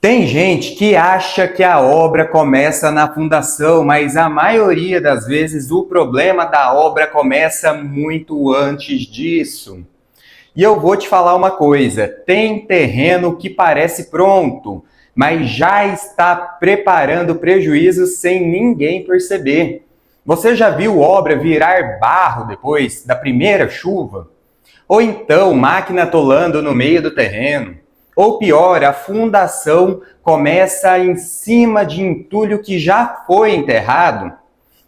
Tem gente que acha que a obra começa na fundação, mas a maioria das vezes o problema da obra começa muito antes disso. E eu vou te falar uma coisa: tem terreno que parece pronto, mas já está preparando prejuízo sem ninguém perceber. Você já viu obra virar barro depois da primeira chuva? Ou então máquina atolando no meio do terreno? Ou pior, a fundação começa em cima de entulho que já foi enterrado?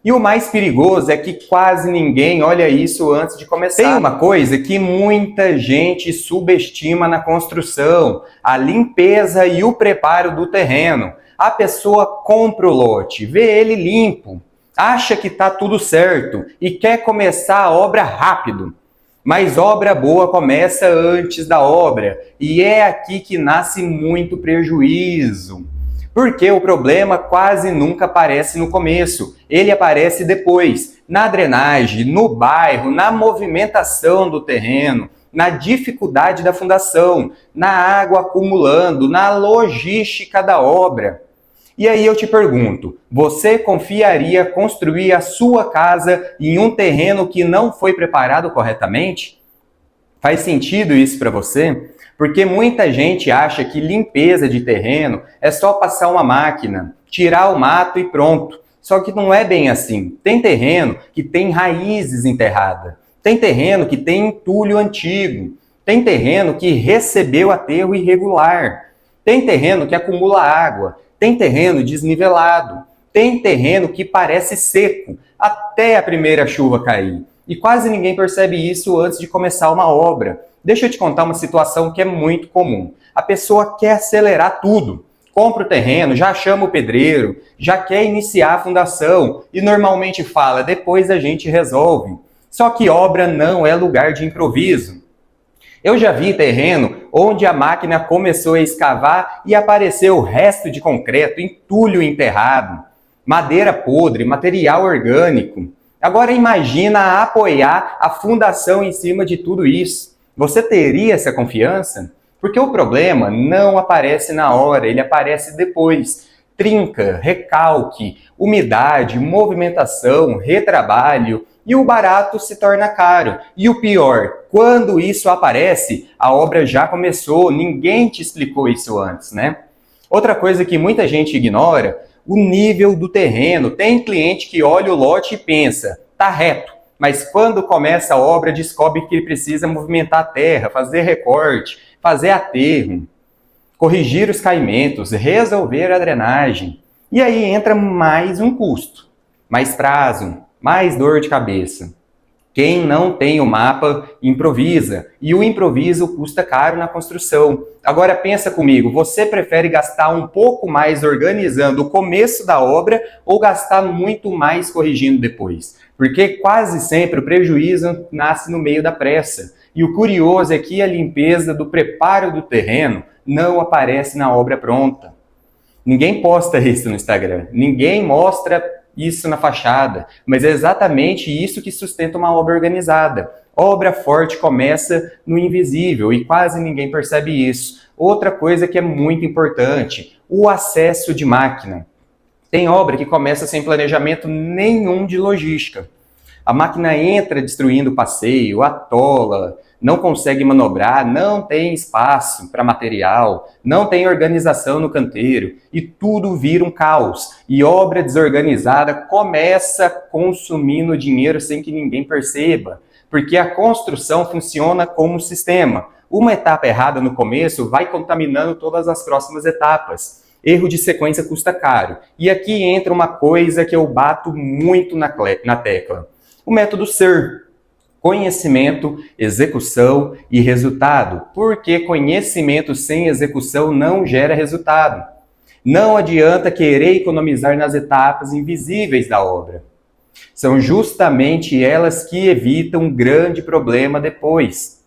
E o mais perigoso é que quase ninguém olha isso antes de começar. Tem uma coisa que muita gente subestima na construção: a limpeza e o preparo do terreno. A pessoa compra o lote, vê ele limpo, acha que está tudo certo e quer começar a obra rápido. Mas obra boa começa antes da obra, e é aqui que nasce muito prejuízo. Porque o problema quase nunca aparece no começo, ele aparece depois, na drenagem, no bairro, na movimentação do terreno, na dificuldade da fundação, na água acumulando, na logística da obra. E aí eu te pergunto, você confiaria construir a sua casa em um terreno que não foi preparado corretamente? Faz sentido isso para você? Porque muita gente acha que limpeza de terreno é só passar uma máquina, tirar o mato e pronto. Só que não é bem assim. Tem terreno que tem raízes enterradas. Tem terreno que tem entulho antigo. Tem terreno que recebeu aterro irregular. Tem terreno que acumula água. Tem terreno desnivelado. Tem terreno que parece seco até a primeira chuva cair. E quase ninguém percebe isso antes de começar uma obra. Deixa eu te contar uma situação que é muito comum. A pessoa quer acelerar tudo. Compra o terreno, já chama o pedreiro, já quer iniciar a fundação e normalmente fala: depois a gente resolve. Só que obra não é lugar de improviso. Eu já vi terreno onde a máquina começou a escavar e apareceu o resto de concreto, entulho enterrado, madeira podre, material orgânico. Agora imagina apoiar a fundação em cima de tudo isso. Você teria essa confiança? Porque o problema não aparece na hora, ele aparece depois. Trinca, recalque, umidade, movimentação, retrabalho, e o barato se torna caro. E o pior, quando isso aparece, a obra já começou, ninguém te explicou isso antes, né? Outra coisa que muita gente ignora: o nível do terreno. Tem cliente que olha o lote e pensa, tá reto, mas quando começa a obra descobre que ele precisa movimentar a terra, fazer recorte, fazer aterro, corrigir os caimentos, resolver a drenagem. E aí entra mais um custo, mais prazo, mais dor de cabeça. Quem não tem o mapa improvisa, e o improviso custa caro na construção. Agora pensa comigo, você prefere gastar um pouco mais organizando o começo da obra ou gastar muito mais corrigindo depois? Porque quase sempre o prejuízo nasce no meio da pressa. E o curioso é que a limpeza do preparo do terreno não aparece na obra pronta. Ninguém posta isso no Instagram, ninguém mostra isso na fachada, mas é exatamente isso que sustenta uma obra organizada. Obra forte começa no invisível e quase ninguém percebe isso. Outra coisa que é muito importante: o acesso de máquina. Tem obra que começa sem planejamento nenhum de logística. A máquina entra destruindo o passeio, atola, não consegue manobrar, não tem espaço para material, não tem organização no canteiro e tudo vira um caos. E obra desorganizada começa consumindo dinheiro sem que ninguém perceba, porque a construção funciona como um sistema. Uma etapa errada no começo vai contaminando todas as próximas etapas. Erro de sequência custa caro. E aqui entra uma coisa que eu bato muito na tecla: o método SIR. Conhecimento, execução e resultado. Porque conhecimento sem execução não gera resultado. Não adianta querer economizar nas etapas invisíveis da obra. São justamente elas que evitam um grande problema depois.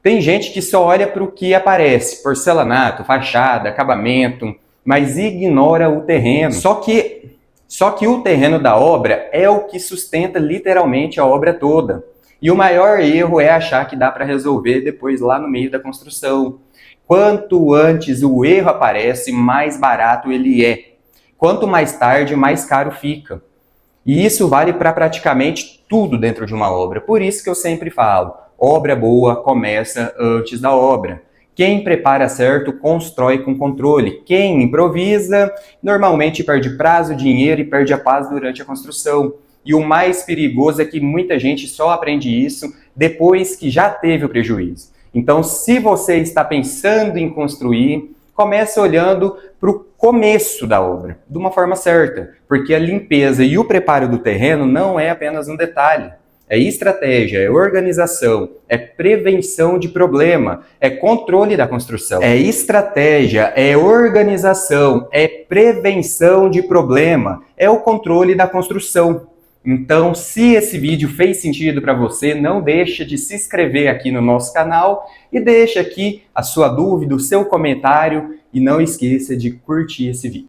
Tem gente que só olha para o que aparece: porcelanato, fachada, acabamento, mas ignora o terreno. Só que o terreno da obra é o que sustenta literalmente a obra toda. E o maior erro é achar que dá para resolver depois lá no meio da construção. quanto antes o erro aparece, mais barato ele é. Quanto mais tarde, mais caro fica. E isso vale para praticamente tudo dentro de uma obra. Por isso que eu sempre falo, obra boa começa antes da obra. Quem prepara certo, constrói com controle. Quem improvisa, normalmente perde prazo, dinheiro e perde a paz durante a construção. E o mais perigoso é que muita gente só aprende isso depois que já teve o prejuízo. Então, se você está pensando em construir, comece olhando para o começo da obra, de uma forma certa, porque a limpeza e o preparo do terreno não é apenas um detalhe. É estratégia, é organização, é prevenção de problema, é controle da construção. É estratégia, é organização, é prevenção de problema, é o controle da construção. Então, se esse vídeo fez sentido para você, não deixa de se inscrever aqui no nosso canal e deixa aqui a sua dúvida, o seu comentário e não esqueça de curtir esse vídeo.